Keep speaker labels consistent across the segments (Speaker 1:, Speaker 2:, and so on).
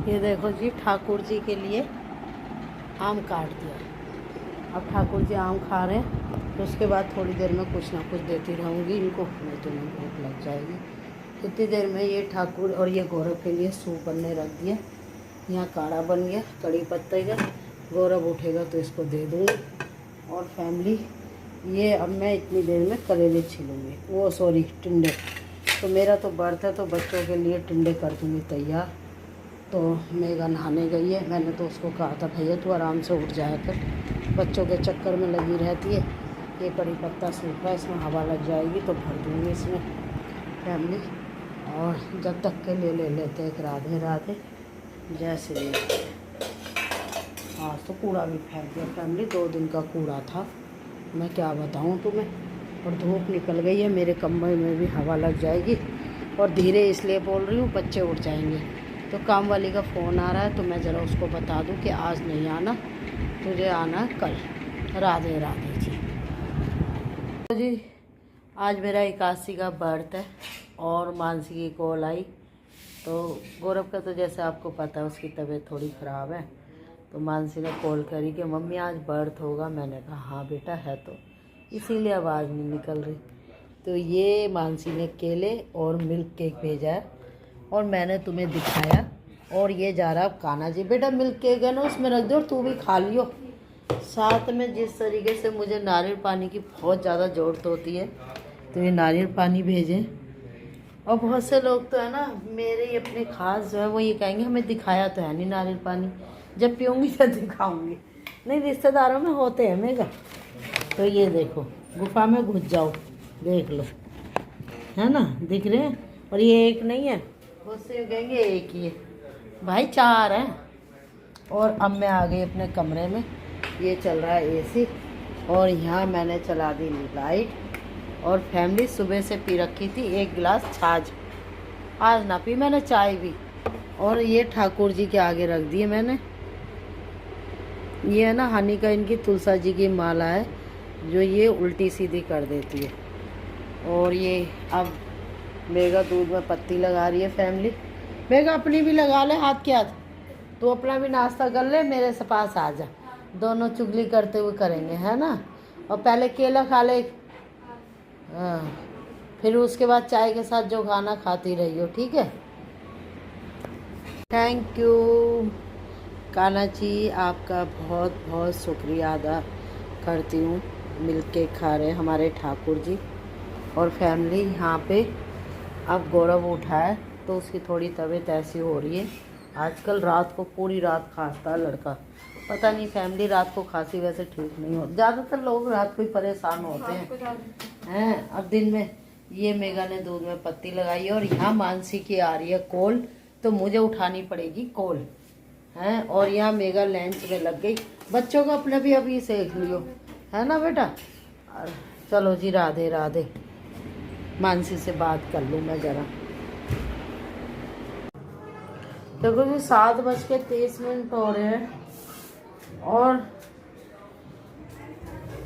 Speaker 1: ये देखो जी, ठाकुर जी के लिए आम काट दिया। अब ठाकुर जी आम खा रहे हैं, तो उसके बाद थोड़ी देर में कुछ ना कुछ देती रहूँगी इनको, नहीं तो इन्हें भूख लग जाएगी। इतनी देर में ये ठाकुर और ये गौरव के लिए सूप बनने रख दिया। यहाँ काढ़ा बन गया कड़ी पत्ते का। गौरव उठेगा तो इसको दे दूँगी। और फैमिली, ये अब मैं इतनी देर में करेले छीलूँगी, वो सॉरी टिंडे। तो मेरा तो बर्थ है, तो बच्चों के लिए टिंडे कर दूँगी तैयार। तो मेघा नहाने गई है, मैंने तो उसको कहा था भैया तू आराम से उठ जाया कर, बच्चों के चक्कर में लगी रहती है। ये कड़ी पत्ता सूखा है, इसमें हवा लग जाएगी तो भर दूँगी इसमें फैमिली। और जब तक के लिए ले लेते एक राधे राधे, जय श्री राम। हाँ, तो कूड़ा भी फेंक दिया फैमिली, 2 दिन का कूड़ा था, मैं क्या बताऊँ तुम्हें। और धूप निकल गई है, मेरे कमरे में भी हवा लग जाएगी। और धीरे इसलिए बोल रही हूँ, बच्चे उठ जाएंगे। तो काम वाली का फ़ोन आ रहा है, तो मैं ज़रा उसको बता दूँ कि आज नहीं आना, तुझे आना कल। राधे राधे जी। तो जी, आज मेरा 81 का बर्थ है और मानसी की कॉल आई। तो गौरव का तो जैसे आपको पता है उसकी तबीयत थोड़ी ख़राब है, तो मानसी ने कॉल करी कि मम्मी आज बर्थ होगा। मैंने कहा हाँ बेटा है, तो इसीलिए आवाज़ नहीं निकल रही। तो ये मानसी ने केले और मिल्क केक भेजा है और मैंने तुम्हें दिखाया। और ये जा रहा है कान्हा जी। बेटा मिल्क केक है ना, उसमें रख दो और तू भी खा लियो। साथ में जिस तरीके से मुझे नारियल पानी की बहुत ज़्यादा ज़रूरत होती है, तो ये नारियल पानी भेजें। और बहुत से लोग तो है ना, मेरे अपने खास जो है वो ये कहेंगे हमें दिखाया तो है नहीं नारियल पानी, जब पीऊँगी तो दिखाऊँगी। नहीं, रिश्तेदारों में होते हैं मेगा। तो ये देखो, गुफा में घुस जाओ, देख लो, है ना, दिख रहे हैं। और ये एक नहीं है, बहुत से कहेंगे एक ही है, भाई 4 हैं। और अब मैं आ गई अपने कमरे में, ये चल रहा है एसी और यहाँ मैंने चला दी लाइट। और फैमिली, सुबह से पी रखी थी 1 गिलास छाछ, आज ना पी मैंने चाय भी। और ये ठाकुर जी के आगे रख दिए मैंने। ये है ना हनी का, इनकी तुलसा जी की माला है जो ये उल्टी सीधी कर देती है। और ये अब मेगा दूध में पत्ती लगा रही है फैमिली। मेगा अपनी भी लगा ले हाथ के हाथ, तू अपना भी नाश्ता कर ले, मेरे से पास आ जा, दोनों चुगली करते हुए करेंगे, है ना। और पहले केला खा ले, हाँ, फिर उसके बाद चाय के साथ जो खाना खाती रही हो, ठीक है। थैंक यू कान्हा जी, आपका बहुत बहुत शुक्रिया अदा करती हूँ। मिल के खा रहे हमारे ठाकुर जी और फैमिली। यहाँ पे अब गौरव उठा है तो उसकी थोड़ी तबीयत ऐसी हो रही है आजकल, रात को पूरी रात खांसता है लड़का, पता नहीं फैमिली। रात को खांसी वैसे ठीक नहीं होती, ज़्यादातर लोग रात को ही परेशान होते हैं। अब दिन में ये मेगा ने दूध में पत्ती लगाई है और यहाँ मानसी की आ रही है कॉल, तो मुझे उठानी पड़ेगी कॉल, हैं। और यहाँ मेगा लंच में लग गई, बच्चों को अपने भी अभी सेक लियो, है ना बेटा। चलो जी, राधे राधे। मानसी से बात कर लूँ मैं ज़रा। देखो जी, 7:23 हो रहे हैं और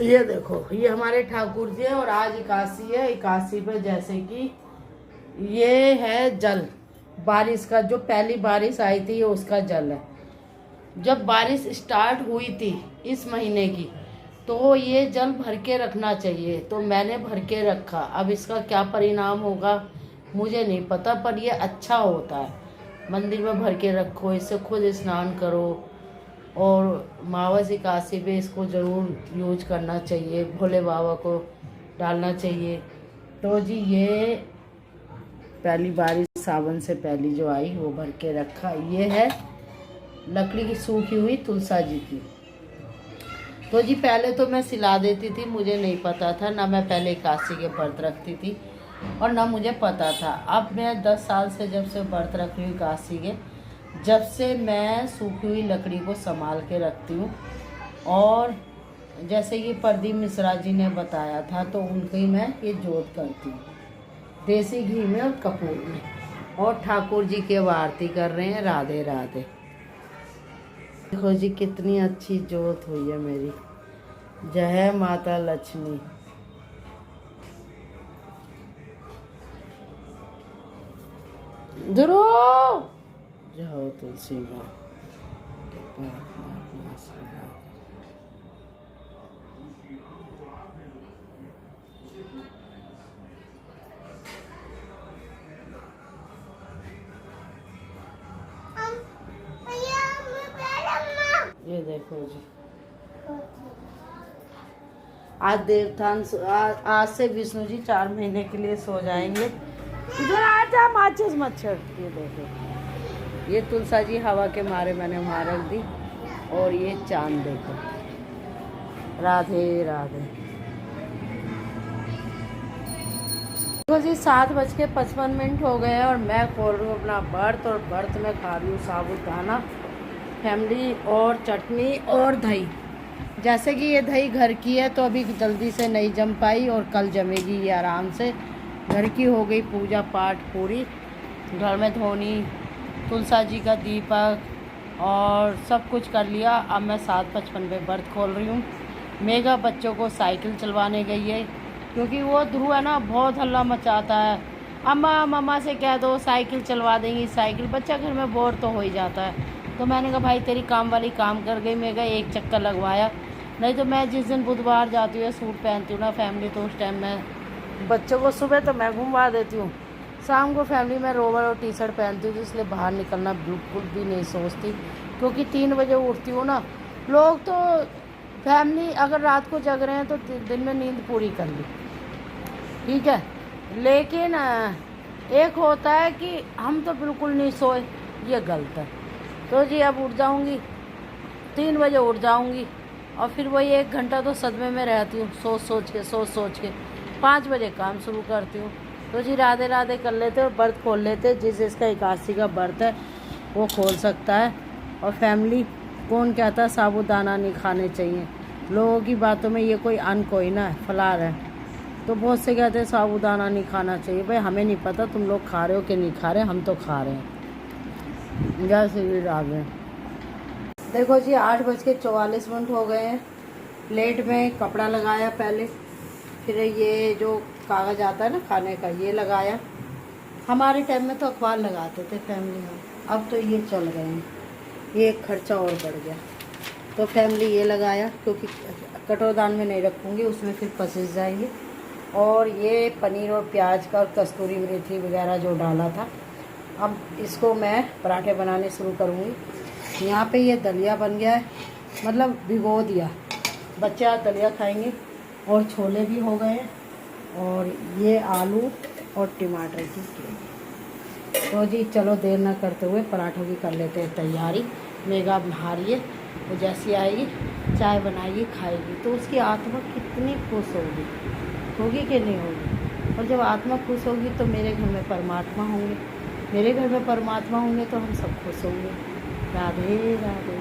Speaker 1: ये देखो, ये हमारे ठाकुर जी है और आज 81 है। 81 पे जैसे कि ये है जल, बारिश का, जो पहली बारिश आई थी ये उसका जल है। जब बारिश स्टार्ट हुई थी इस महीने की, तो ये जल भर के रखना चाहिए, तो मैंने भर के रखा। अब इसका क्या परिणाम होगा मुझे नहीं पता, पर ये अच्छा होता है। मंदिर में भर के रखो, इससे खुद स्नान करो और मावस 81 पे इसको ज़रूर यूज करना चाहिए, भोले बाबा को डालना चाहिए। तो जी, ये पहली बारिश सावन से पहली जो आई वो भर के रखा। ये है लकड़ी की सूखी हुई तुलसा जी की। तो जी, पहले तो मैं सिला देती थी, मुझे नहीं पता था ना, मैं पहले 81 के व्रत रखती थी और ना मुझे पता था। अब मैं 10 साल से जब से व्रत रख रही हूँ 81 के, जब से मैं सूखी हुई लकड़ी को संभाल के रखती हूँ। और जैसे कि प्रदीप मिश्रा जी ने बताया था, तो उनकी मैं ये जोत करती हूँ देसी घी में और कपूर में। और ठाकुर जी की आरती कर रहे हैं, राधे राधे। देखो जी, कितनी अच्छी जोत हुई है मेरी। जय माता लक्ष्मी। ध्रुव जाओ तुलसी माँ के पास में अपना आशीर्वाद। ये देखो जी, आज से विष्णु जी 4 महीने के लिए सो जाएंगे। इधर आ जा माचिस मच्छर। ये देखो, ये तुलसा जी हवा के मारे मैंने वहाँ रख दी। और ये चांद देखो। राधे राधे। देखो जी 7:55 हो गए हैं और मैं खोल रही हूँ अपना बर्त। और बर्त में खा रही हूँ साबूदाना, फैमिली और चटनी और दही। जैसे कि ये दही घर की है तो अभी जल्दी से नहीं जम पाई और कल जमेगी ये आराम से। घर की हो गई पूजा पाठ पूरी, घर में धोनी, तुलसा जी का दीपक और सब कुछ कर लिया। अब मैं 7:55 पे व्रत खोल रही हूँ। मेघा बच्चों को साइकिल चलवाने गई है क्योंकि वो ध्रुव है ना, बहुत हल्ला मचाता है। अम्मा मम्मा से कह दो साइकिल चलवा देंगी साइकिल। बच्चा घर में बोर तो हो ही जाता है। तो मैंने कहा भाई तेरी काम वाली काम कर गई, मेघा एक चक्कर लगवाया। नहीं तो मैं जिस दिन बुधवार जाती हूँ सूट पहनती हूँ ना फैमिली, तो उस टाइम मैं बच्चों को सुबह तो मैं घुमवा देती हूँ, शाम को फैमिली में रोवर और टी शर्ट पहनती हूँ। तो इसलिए बाहर निकलना बिल्कुल भी नहीं सोचती क्योंकि 3 बजे उठती हूँ ना। लोग तो फैमिली अगर रात को जग रहे हैं तो दिन में नींद पूरी कर ली, ठीक है। लेकिन एक होता है कि हम तो बिल्कुल नहीं सोए, ये गलत है। तो जी अब उठ जाऊँगी, 3 बजे उठ जाऊँगी और फिर वही 1 घंटा तो सदमे में रहती हूँ, सोच सोच के 5 बजे काम शुरू करती हूँ। तो जी राधे राधे कर लेते और व्रत खोल लेते। जिसका 81 का व्रत है वो खोल सकता है। और फैमिली कौन कहता है साबूदाना नहीं खाने चाहिए? लोगों की बातों में ये कोई अन कोई ना फलार है, तो बहुत से कहते हैं साबूदाना नहीं खाना चाहिए। भाई हमें नहीं पता तुम लोग खा रहे हो कि नहीं खा रहे, हम तो खा रहे हैं। जय श्री राधे। देखो जी 8:44 हो गए हैं। प्लेट में कपड़ा लगाया पहले, फिर ये जो कागज़ आता है ना खाने का ये लगाया। हमारे टाइम में तो अखबार लगाते थे फैमिली में, अब तो ये चल गए हैं। ये एक खर्चा और बढ़ गया तो फैमिली ये लगाया क्योंकि कटोरदान में नहीं रखूँगी, उसमें फिर फंस जाएंगे। और ये पनीर और प्याज का और कस्तूरी मेथी वगैरह जो डाला था, अब इसको मैं पराठे बनाने शुरू करूँगी। यहाँ पे ये दलिया बन गया है, मतलब भिगो दिया। बच्चे आज दलिया खाएंगे। और छोले भी हो गए हैं और ये आलू और टमाटर की ग्रेवी। तो जी चलो देर ना करते हुए पराठों की कर लेते हैं तैयारी। मेघा नहा रही है, वो जैसी आएगी चाय बनाएगी खाएगी तो उसकी आत्मा कितनी खुश होगी कि नहीं होगी? और जब आत्मा खुश होगी तो मेरे घर में परमात्मा होंगे, मेरे घर में परमात्मा होंगे तो हम सब खुश होंगे। राधे राधे।